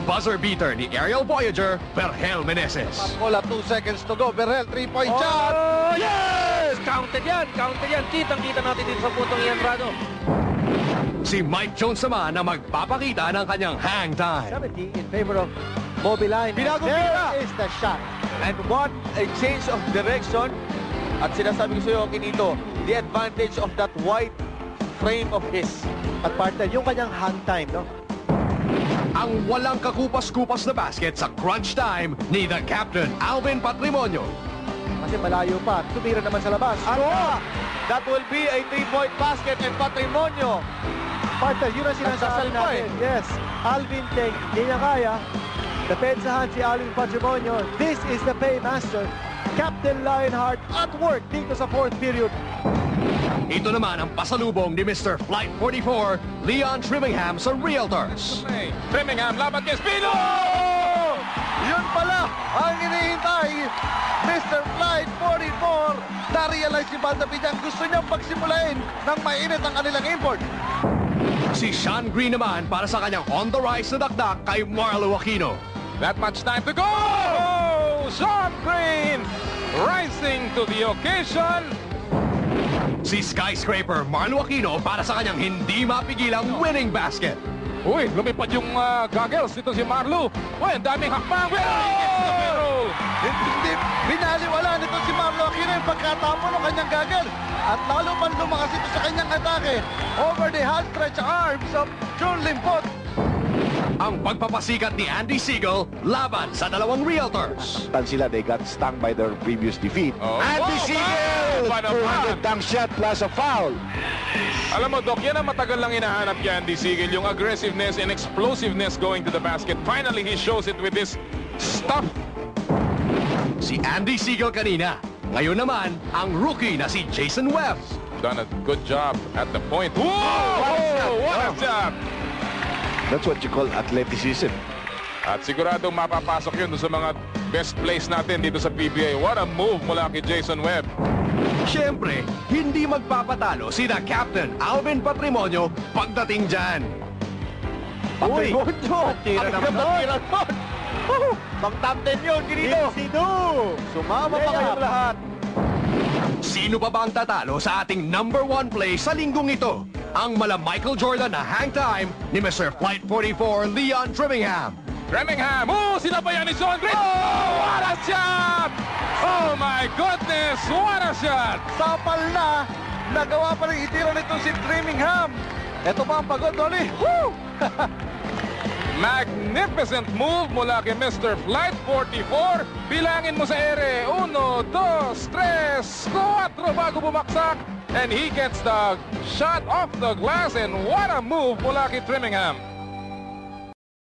Buzzer beater ni aerial voyager, Berhel Meneses. Wala 2 seconds to go. Berhel, 3-point shot. Oh, yes! Counted yan, counted yan. Kitang-kita natin dito sa putong Ian Rado. Si Mike Jones naman na magpapakita ng kanyang hang time. 70 in favor of Mobiline. Binago There kita. is the shot. And what a change of direction. At sinasabi ko sa iyo, Kinito, the advantage of that wide frame of his. At partner, yung kanyang hang time, no? Ang walang kakupas-kupas na basket sa crunch time ni the captain Alvin Patrimonio. Kasi malayo pa. Tumira naman sa labas. That will be a 3-point basket and Patrimonio. Partner, yun ang sinasabi natin. Yes, Alvin Teng, hindi niya kaya. Depensahan si Alvin Patrimonio. This is the paymaster. Captain Lionheart at work dito sa 4th period. Ito naman ang pasalubong ni Mr. Flight 44, Leon Trimmingham sa Realtors. Trimmingham, laban kay Spino! Yun pala ang hinihintay. Mr. Flight 44. Na-realize si Banda Pidyang gusto niyang pagsimulain ng mainit ang kanilang import. Si Sean Green naman para sa kanyang on-the-rise na dakdak kay Marlo Aquino. That much time to go! Oh, Sean Green rising to the occasion. Si skyscraper Marlo Aquino para sa kanyang hindi mapigilang winning basket. Uy, lumipad yung goggles dito si Marlo. Uy, ang daming hakbang. Pero Hindi, binaliwala nito si Marlo Aquino yung pagkatapon ng kanyang gagel. At lalo pang lumakas ito sa kanyang atake. Over the hand-stretched arms of Jun Limpot. Ang pagpapasikat ni Andy Siegel laban sa dalawang Realtors. Sila, they got stung by their previous defeat. Oh. Andy Oh, Siegel! man! 200 dunk shot plus a foul. Alam mo, Doc, yan ang matagal lang hinahanap kay Andy Siegel. Yung aggressiveness and explosiveness going to the basket. Finally, he shows it with this stuff. Si Andy Siegel kanina. Ngayon naman, ang rookie na si Jason Webb. Done a good job at the point. Whoa! What a job! That's what you call athleticism. At siguradong mapapasok yun sa mga best plays natin dito sa PBA. What a move mula kay Jason Webb. Siyempre, hindi magpapatalo si the captain Alvin Patrimonio pagdating dyan. Patrimonio! Tira naman doon. Pang-top 10 yun, Kinito. Sino? Sumama pa kayong lahat. Sino pa ba ang tatalo sa ating number 1 play sa linggong ito? Ang mala Michael Jordan na hang time ni Mr. Flight 44 Leon Trimmingham. Trimmingham! Oh, sinabayan ni Sean Green! Oh, what a shot! Oh my goodness, what a shot! Sapal na. Nagawa pa rin itira nito si Trimmingham. Ito pa ang pagod, Dolly. Woo! Magnificent move mula kay Mr. Flight 44. Bilangin mo sa ere. 1, 2, 3, 4 bago bumaksak. And he gets the shot off the glass. And what a move mula kay Trimmingham.